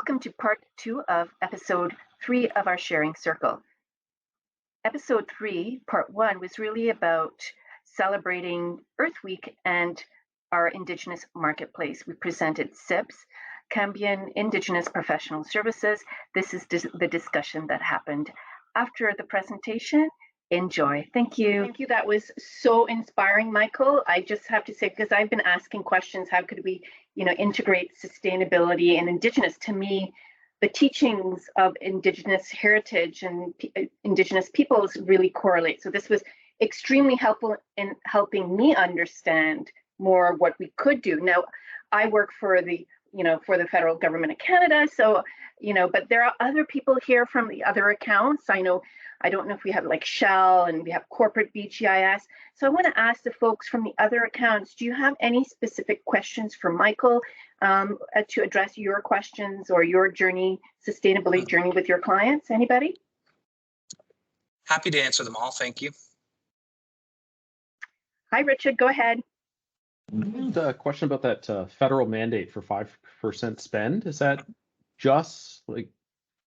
Welcome to part 2 of episode 3 of our sharing circle. Episode 3, part 1, was really about celebrating Earth Week and our Indigenous marketplace. We presented CIPS, Cambian Indigenous Professional Services. This is the discussion that happened after the presentation. Enjoy. Thank you. Thank you. That was so inspiring, Michael. I just have to say, because I've been asking questions, how could we, integrate sustainability and Indigenous? To me, the teachings of Indigenous heritage and Indigenous peoples really correlate. So this was extremely helpful in helping me understand more what we could do. Now, I work for the federal government of Canada. So, but there are other people here from the other accounts. I don't know if we have like Shell and we have corporate BGIS. So I want to ask the folks from the other accounts, do you have any specific questions for Michael to address your questions or your sustainability journey with your clients? Anybody? Happy to answer them all. Thank you. Hi, Richard, go ahead. The question about that federal mandate for 5% spend, is that just like,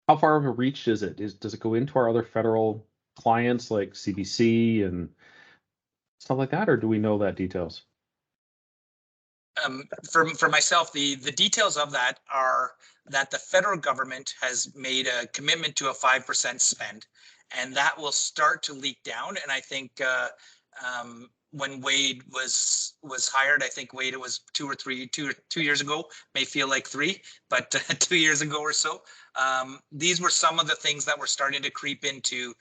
how far of a reach is it? Does it go into our other federal clients like CBC and stuff like that, or do we know that details? For myself, the details of that are that the federal government has made a commitment to a 5% spend, and that will start to leak down. And I think when Wade was hired, I think Wade, it was 2 years ago, may feel like 3, but 2 years ago or so. These were some of the things that were starting to creep into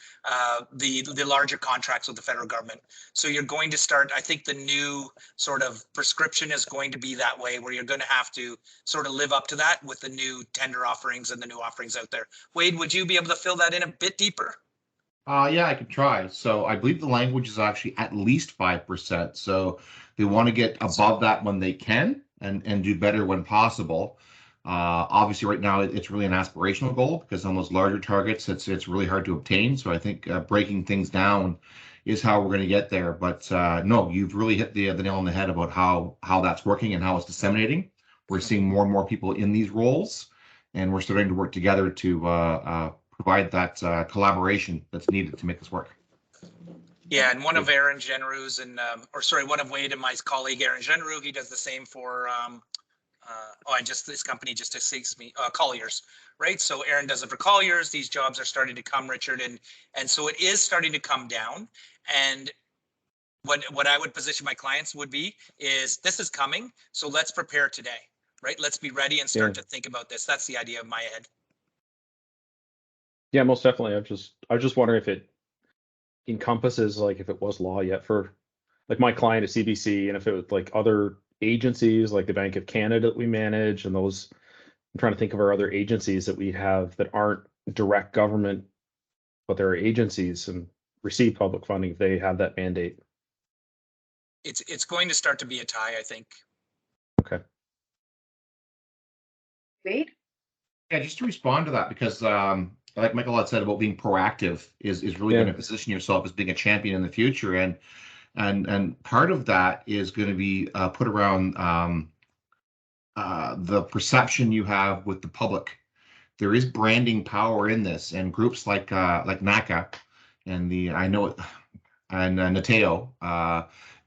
the larger contracts with the federal government. So you're going to start, I think the new sort of prescription is going to be that way, where you're going to have to sort of live up to that with the new tender offerings and the new offerings out there. Wade, would you be able to fill that in a bit deeper? Yeah, I could try. So I believe the language is actually at least 5%. So they want to get above that when they can and do better when possible. Obviously, right now, it's really an aspirational goal because on those larger targets, it's really hard to obtain. So I think breaking things down is how we're going to get there. But no, you've really hit the nail on the head about how that's working and how it's disseminating. We're seeing more and more people in these roles, and we're starting to work together to provide that collaboration that's needed to make this work. Yeah, and one of Aaron Genroux's one of Wade and my colleague Aaron Genroux, he does the same for this company just escapes me, Colliers, right? So Aaron does it for Colliers. These jobs are starting to come, Richard, and so it is starting to come down. And what I would position my clients would be is this is coming, so let's prepare today, right? Let's be ready and start to think about this. That's the idea of my head. Yeah, most definitely. I was just wondering if it encompasses, like, if it was law yet for like my client at CBC, and if it was like other agencies like the Bank of Canada that we manage, and those, I'm trying to think of our other agencies that we have that aren't direct government, but they're agencies and receive public funding if they have that mandate. It's going to start to be a tie, I think. Okay. Wade? Yeah, just to respond to that, because like Michael had said about being proactive is really going to position yourself as being a champion in the future, and part of that is going to be put around the perception you have with the public. There is branding power in this, and groups like NACA and Nateo,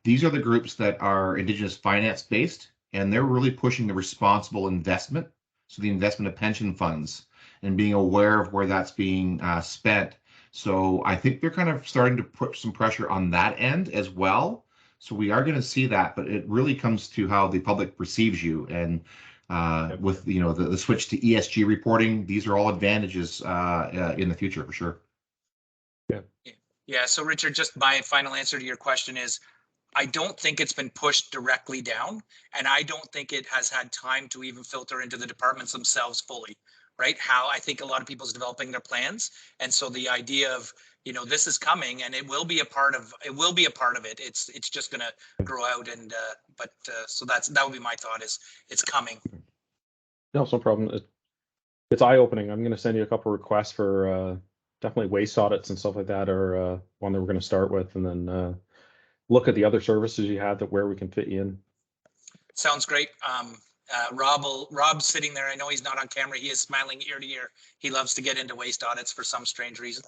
these are the groups that are Indigenous finance based, and they're really pushing the responsible investment. So the investment of pension funds and being aware of where that's being spent. So I think they're kind of starting to put some pressure on that end as well. So we are going to see that, but it really comes to how the public perceives you. And with the switch to ESG reporting, these are all advantages in the future for sure. Yeah. So Richard, just my final answer to your question is, I don't think it's been pushed directly down, and I don't think it has had time to even filter into the departments themselves fully, right? How I think a lot of people's developing their plans. And so the idea of, this is coming and it will be a part of it. It's just going to grow out. And, so that would be my thought, is it's coming. No, it's no problem. It's eye opening. I'm going to send you a couple of requests for definitely waste audits and stuff like that, or one that we're going to start with, and then look at the other services you have, that where we can fit you in. Sounds great. Rob's sitting there. I know he's not on camera. He is smiling ear to ear. He loves to get into waste audits for some strange reason.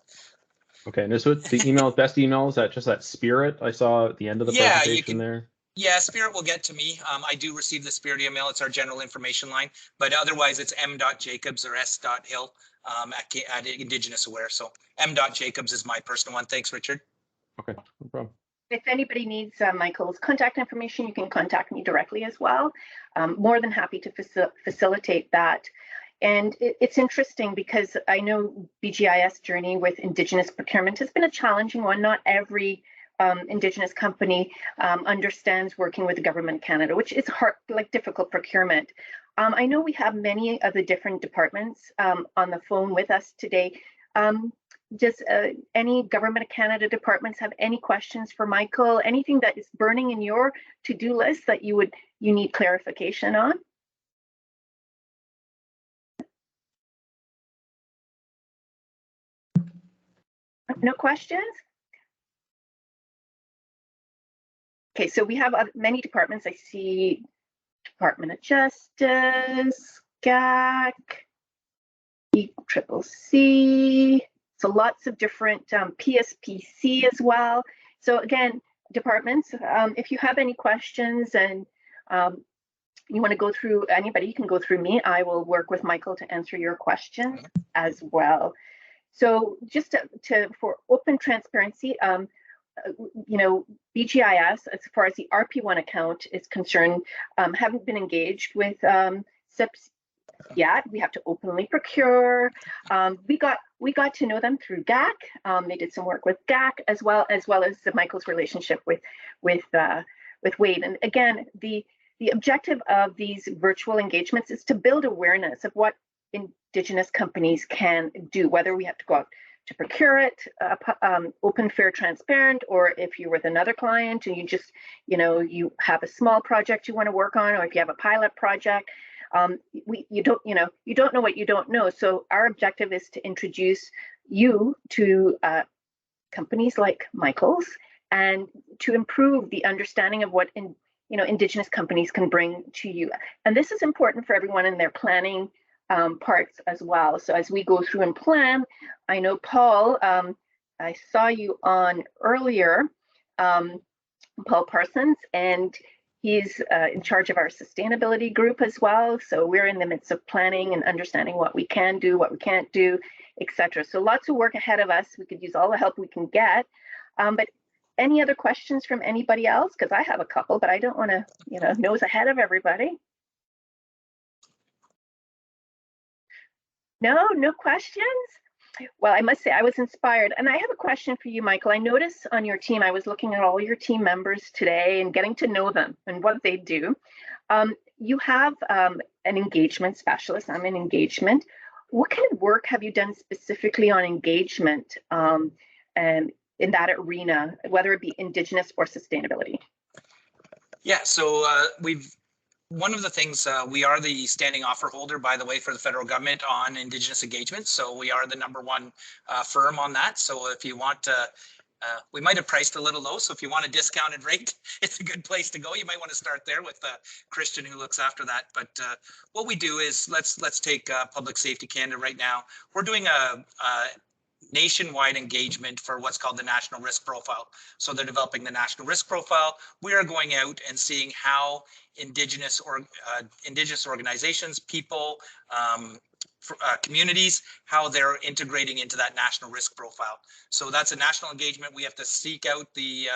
Okay, and this was the email, best email, is that just that Spirit I saw at the end of the presentation there? Yeah, Spirit will get to me. I do receive the Spirit email. It's our general information line, but otherwise it's m.jacobs or s.hill at Indigenous Aware. So m.jacobs is my personal one. Thanks, Richard. Okay, no problem. If anybody needs Michael's contact information, you can contact me directly as well. More than happy to facilitate that. And it's interesting because I know BGIS journey with Indigenous procurement has been a challenging one. Not every Indigenous company understands working with the Government of Canada, which is hard, like difficult procurement. I know we have many of the different departments on the phone with us today. Does any Government of Canada departments have any questions for Michael? Anything that is burning in your to-do list that you need clarification on? No questions? Okay, so we have many departments. I see Department of Justice, GAC, ECCC. So lots of different PSPC as well. So again, departments, if you have any questions and you want to go through anybody, you can go through me. I will work with Michael to answer your questions as well. So just for open transparency, you know, BGIS, as far as the RP1 account is concerned, haven't been engaged with CIPS yet. We have to openly procure. We got to know them through GAC. They did some work with GAC as well as Michael's relationship with Wade. And again, the objective of these virtual engagements is to build awareness of what Indigenous companies can do, whether we have to go out to procure it, open, fair, transparent, or if you're with another client and you just, you know, you have a small project you want to work on, or if you have a pilot project, you don't know what you don't know. So our objective is to introduce you to companies like Michael's and to improve the understanding of what Indigenous companies can bring to you. And this is important for everyone in their planning parts as well. So as we go through and plan, I know Paul, I saw you on earlier, Paul Parsons, and he's in charge of our sustainability group as well. So we're in the midst of planning and understanding what we can do, what we can't do, etc. So lots of work ahead of us. We could use all the help we can get. But any other questions from anybody else? Because I have a couple, but I don't want to, nose ahead of everybody. No questions? Well, I must say I was inspired. And I have a question for you, Michael. I noticed on your team, I was looking at all your team members today and getting to know them and what they do. You have an engagement specialist. I'm in engagement. What kind of work have you done specifically on engagement and in that arena, whether it be Indigenous or sustainability? Yeah, so one of the things, we are the standing offer holder, by the way, for the federal government on Indigenous engagement. So we are the #1 firm on that. So if you want to, we might have priced a little low. So if you want a discounted rate, it's a good place to go. You might want to start there with Christian, who looks after that. But what we do is let's take Public Safety Canada right now. We're doing a nationwide engagement for what's called the National Risk Profile. So they're developing the National Risk Profile. We are going out and seeing how Indigenous organizations, people, communities, how they're integrating into that National Risk Profile. So that's a national engagement. We have to seek out the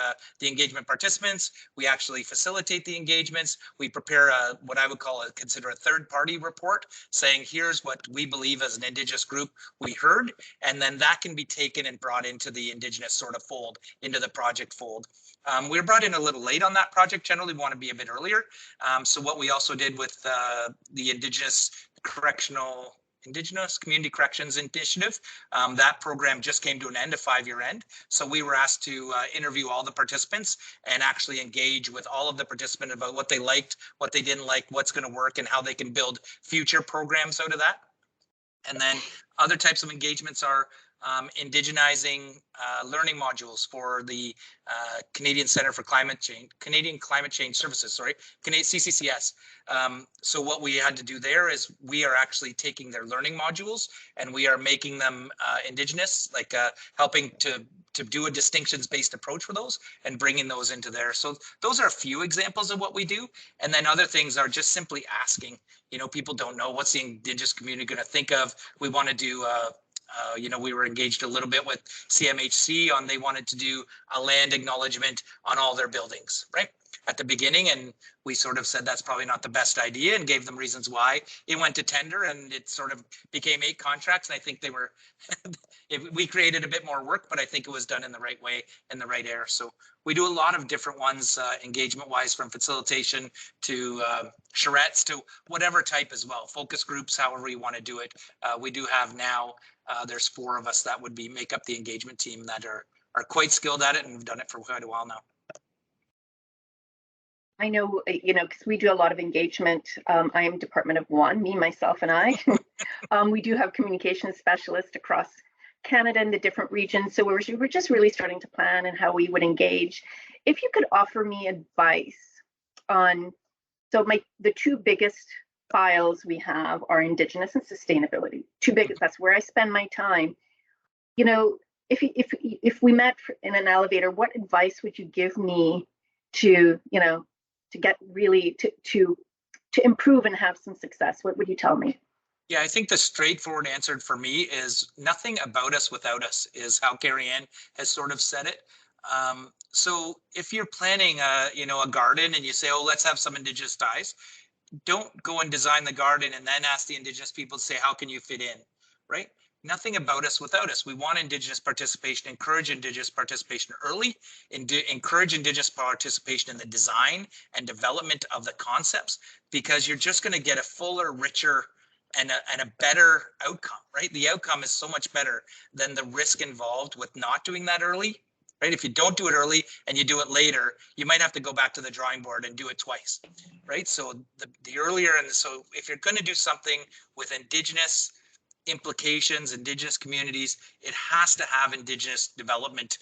engagement participants. We actually facilitate the engagements. We prepare what I would consider a third-party report saying, here's what we believe as an Indigenous group we heard, and then that can be taken and brought into the Indigenous sort of fold, into the project fold. We were brought in a little late on that project. Generally, we want to be a bit earlier. So what we also did with the Indigenous Community Corrections Initiative, that program just came to an end, a 5-year end. So we were asked to interview all the participants and actually engage with all of the participants about what they liked, what they didn't like, what's going to work, and how they can build future programs out of that. And then other types of engagements are indigenizing learning modules for the Canadian Center for Climate Change, Canadian Climate Change Services, sorry, CCCS. So what we had to do there is we are actually taking their learning modules and we are making them Indigenous, like helping to do a distinctions-based approach for those and bringing those into there. So those are a few examples of what we do. And then other things are just simply asking, you know, people don't know what's the Indigenous community going to think of. We want to do you know, we were engaged a little bit with CMHC on, they wanted to do a land acknowledgement on all their buildings, right? At the beginning, and we sort of said that's probably not the best idea and gave them reasons why. It went to tender and it sort of became 8 contracts. And I think they were, we created a bit more work, but I think it was done in the right way, in the right air. So we do a lot of different ones, engagement wise, from facilitation to charrettes to whatever type as well, focus groups, however you want to do it. We do have now, there's 4 of us that would make up the engagement team that are quite skilled at it and have done it for quite a while now. I know, you know, because we do a lot of engagement. I am Department of One, me, myself, and I. We do have communications specialists across Canada and the different regions. So we're just really starting to plan and how we would engage. If you could offer me advice on, so the 2 biggest files we have are Indigenous and sustainability. 2 biggest, that's where I spend my time. You know, if we met in an elevator, what advice would you give me to, you know, to get really to improve and have some success? What would you tell me? Yeah, I think the straightforward answer for me is nothing about us without us, is how Carrie Ann has sort of said it. So if you're planning you know, a garden and you say, oh, let's have some Indigenous ties, don't go and design the garden and then ask the Indigenous people to say, how can you fit in, right? Nothing about us without us. We want Indigenous participation, encourage Indigenous participation early, encourage Indigenous participation in the design and development of the concepts, because you're just going to get a fuller, richer, and a better outcome, right? The outcome is so much better than the risk involved with not doing that early, right? If you don't do it early and you do it later, you might have to go back to the drawing board and do it twice, right? So the earlier, and so if you're going to do something with Indigenous implications, Indigenous communities, it has to have Indigenous development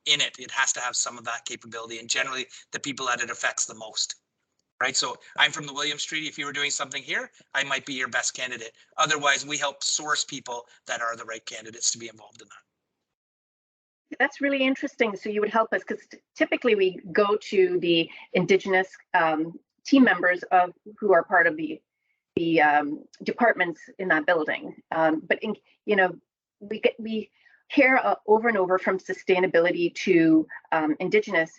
in it. It has to have some of that capability, and generally the people that it affects the most, right? So I'm from the Williams Treaty. If you were doing something here, I might be your best candidate. Otherwise, we help source people that are the right candidates to be involved in that. That's really interesting. So you would help us, because typically we go to the Indigenous team members who are part of the departments in that building. But you know, we hear over and over, from sustainability to Indigenous,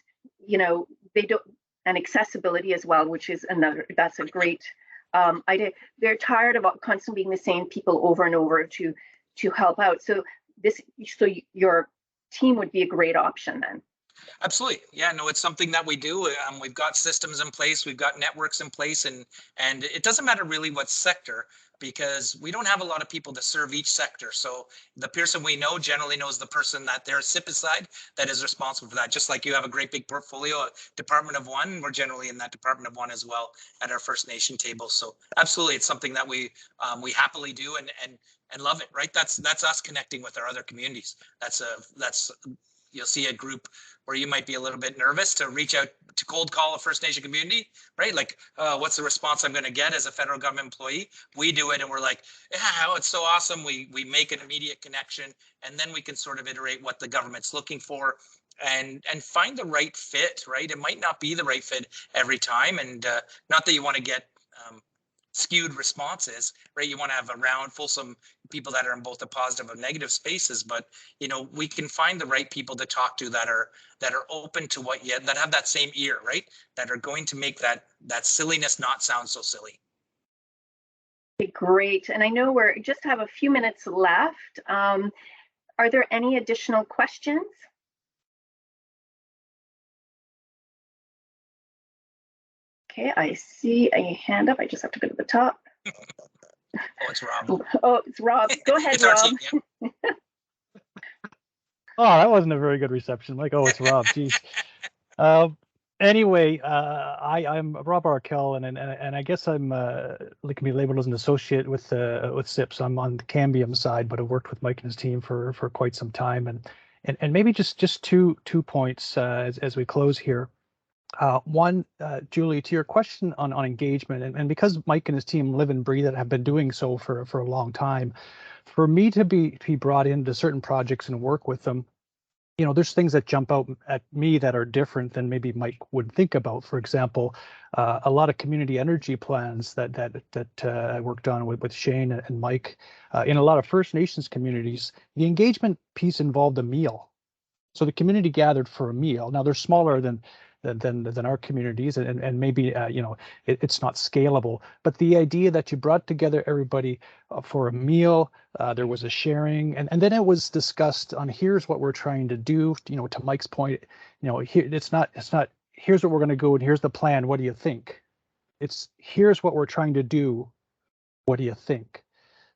you know, they don't, and accessibility as well, which is that's a great idea. They're tired of constantly being the same people over and over to help out. So your team would be a great option then. Absolutely. Yeah, no, it's something that we do. We've got systems in place, we've got networks in place, and it doesn't matter really what sector, because we don't have a lot of people to serve each sector. So the person we know generally knows the person that their CIPS side that is responsible for that. Just like you have a great big portfolio, Department of One, we're generally in that Department of One as well at our First Nation table. So absolutely, it's something that we happily do and love it, right? That's us connecting with our other communities. That's you'll see a group where you might be a little bit nervous to reach out to cold call a First Nation community, right? Like, what's the response I'm going to get as a federal government employee? We do it and we're like, yeah, oh, it's so awesome. We make an immediate connection, and then we can sort of iterate what the government's looking for and find the right fit, right? It might not be the right fit every time, and not that you want to get skewed responses, right? You want to have a round, fulsome people that are in both the positive and negative spaces, but you know, we can find the right people to talk to that are open to that have that same ear, right? That are going to make that silliness not sound so silly. Okay, great. And I know we just have a few minutes left. Are there any additional questions? Okay, I see a hand up. I just have to go to the top. Oh, it's Rob. Oh, it's Rob. Go ahead, It's our Rob. team, yeah. Oh, that wasn't a very good reception. Like, oh, it's Rob. Geez. Anyway, I'm Rob Arkell, and I guess I'm can be labeled as an associate with CIPS. I'm on the Cambium side, but I've worked with Mike and his team for quite some time, and maybe just two points as we close here. One, Julie, to your question on engagement, and because Mike and his team live and breathe it, have been doing so for a long time, for me to be brought into certain projects and work with them, there's things that jump out at me that are different than maybe Mike would think about. For example, a lot of community energy plans that I worked on with Shane and Mike in a lot of First Nations communities, the engagement piece involved a meal. So the community gathered for a meal. Now they're smaller than our communities, and maybe it's not scalable. But the idea that you brought together everybody for a meal, there was a sharing, and then it was discussed on here's what we're trying to do. To Mike's point, here it's not here's what we're going to go and here's the plan. What do you think? It's here's what we're trying to do. What do you think?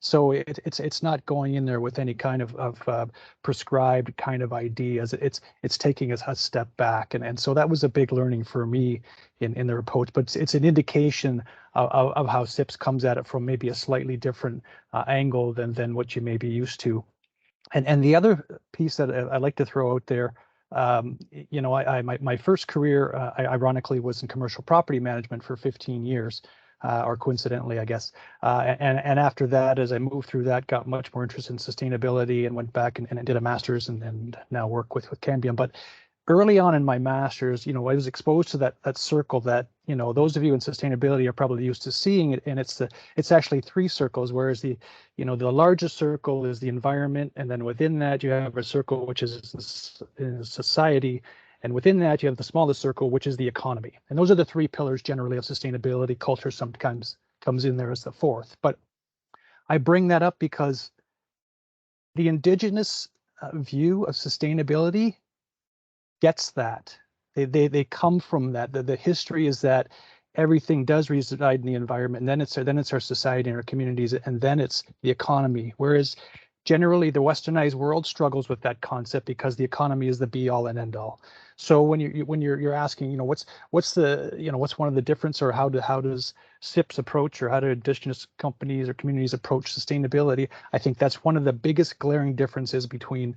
So it's not going in there with any kind of prescribed kind of ideas. It's taking a step back, and so that was a big learning for me in their approach. But it's an indication of how CIPS comes at it from maybe a slightly different angle than what you may be used to. And the other piece that I like to throw out there, my first career, ironically, was in commercial property management for 15 years. Or coincidentally, I guess. And after that, as I moved through that, got much more interested in sustainability and went back and did a master's and now work with Cambium. But early on in my master's, I was exposed to that circle that, those of you in sustainability are probably used to seeing it. And it's actually three circles, whereas the largest circle is the environment. And then within that, you have a circle, which is society. And within that, you have the smallest circle, which is the economy. And those are the three pillars generally of sustainability. Culture sometimes comes in there as the fourth. But I bring that up because the Indigenous view of sustainability gets that. They come from that. The history is that everything does reside in the environment, and then it's our society and our communities, and then it's the economy. Whereas generally, the westernized world struggles with that concept because the economy is the be all and end all. So when you're asking, what's one of the difference, or how does CIPS approach, or how do Indigenous companies or communities approach sustainability? I think that's one of the biggest glaring differences between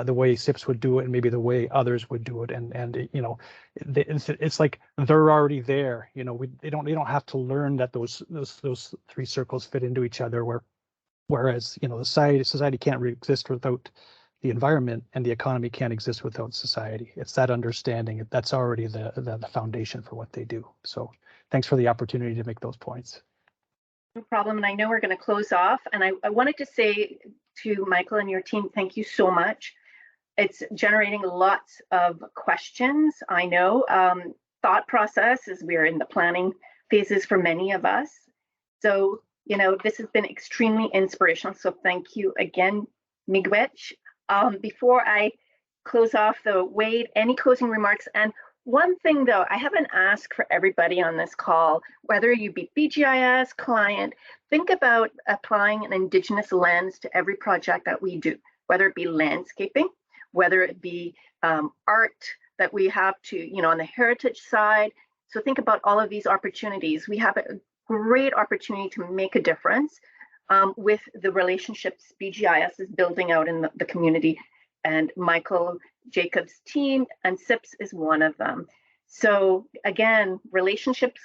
the way CIPS would do it and maybe the way others would do it. And it's like they're already there. They don't have to learn that those three circles fit into each other. Whereas, society can't exist without the environment, and the economy can't exist without society. It's that understanding that's already the foundation for what they do. So thanks for the opportunity to make those points. No problem. And I know we're going to close off. And I wanted to say to Michael and your team, thank you so much. It's generating lots of questions. I know thought process as we're in the planning phases for many of us. So this has been extremely inspirational. So thank you again, Miigwech. Before I close off, though, Wade, any closing remarks? And one thing, though, I have an ask for everybody on this call, whether you be BGIS, client, think about applying an Indigenous lens to every project that we do, whether it be landscaping, whether it be art that we have to, on the heritage side. So think about all of these opportunities. We have a great opportunity to make a difference with the relationships BGIS is building out in the community, and Michael Jacobs' team and CIPS is one of them. So again, relationships,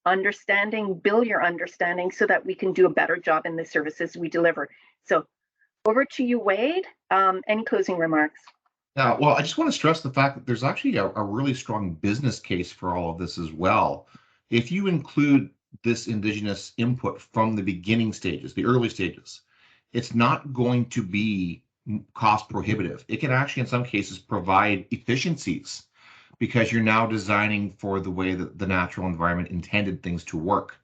understanding, build your understanding so that we can do a better job in the services we deliver. So over to you, Wade. Any closing remarks? Well, I just want to stress the fact that there's actually a really strong business case for all of this as well. If you include this Indigenous input from the beginning stages, the early stages, it's not going to be cost prohibitive. It can actually, in some cases, provide efficiencies because you're now designing for the way that the natural environment intended things to work.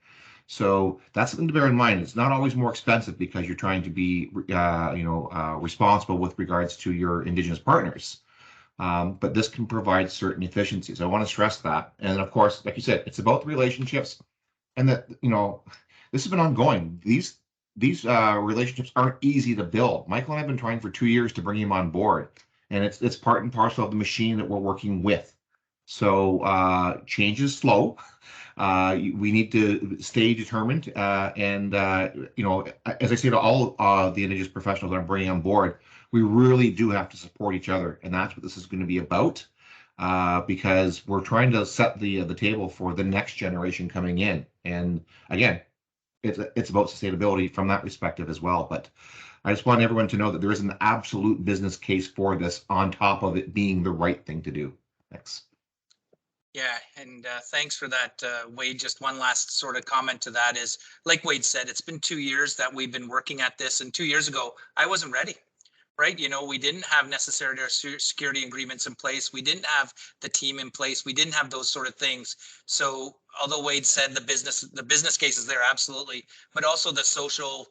So that's something to bear in mind. It's not always more expensive because you're trying to be, responsible with regards to your Indigenous partners. But this can provide certain efficiencies. I want to stress that. And of course, like you said, it's about the relationships, and that, this has been ongoing. These relationships aren't easy to build. Michael and I have been trying for 2 years to bring him on board. and it's part and parcel of the machine that we're working with. So change is slow. We need to stay determined, and you know, as I say to all the Indigenous professionals that I'm bringing on board, we really do have to support each other, and that's what this is going to be about. Because we're trying to set the table for the next generation coming in, and again, it's about sustainability from that perspective as well. But I just want everyone to know that there is an absolute business case for this, on top of it being the right thing to do. Thanks. Yeah, and thanks for that, Wade. Just one last sort of comment to that is, like Wade said, it's been 2 years that we've been working at this, and 2 years ago, I wasn't ready. Right, you know, we didn't have necessarily our security agreements in place. We didn't have the team in place. We didn't have those sort of things. So, although Wade said the business case is there, absolutely, but also the social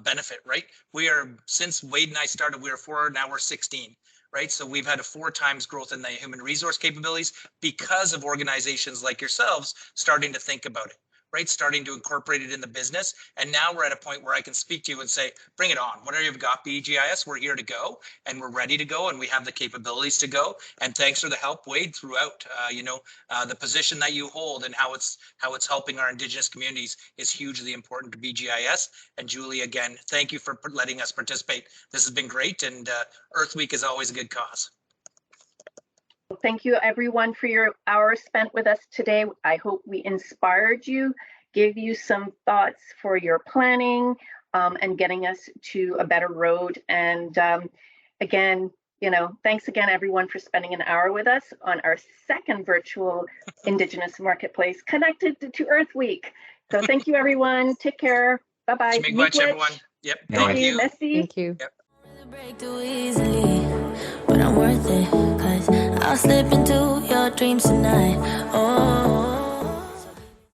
benefit. Right, we are, since Wade and I started, we were 4, now we're 16. Right, so we've had a 4 times growth in the human resource capabilities because of organizations like yourselves starting to think about it. Right, starting to incorporate it in the business. And now we're at a point where I can speak to you and say, bring it on. Whatever you've got, BGIS, we're here to go, and we're ready to go, and we have the capabilities to go. And thanks for the help, Wade, throughout. You know, the position that you hold and how it's helping our Indigenous communities is hugely important to BGIS. And Julie, again, thank you for letting us participate. This has been great, and Earth Week is always a good cause. Thank you, everyone, for your hour spent with us today. I hope we inspired you, gave you some thoughts for your planning, and getting us to a better road. And again, you know, thanks again, everyone, for spending an hour with us on our second virtual Indigenous Marketplace connected to Earth Week. So thank you, everyone. Take care. Bye-bye. Much, everyone. Yep. Thank you. Merci. Thank you. Yep. Break too easily, but I'm worth it, 'cause I'll slip into your dreams tonight. Oh.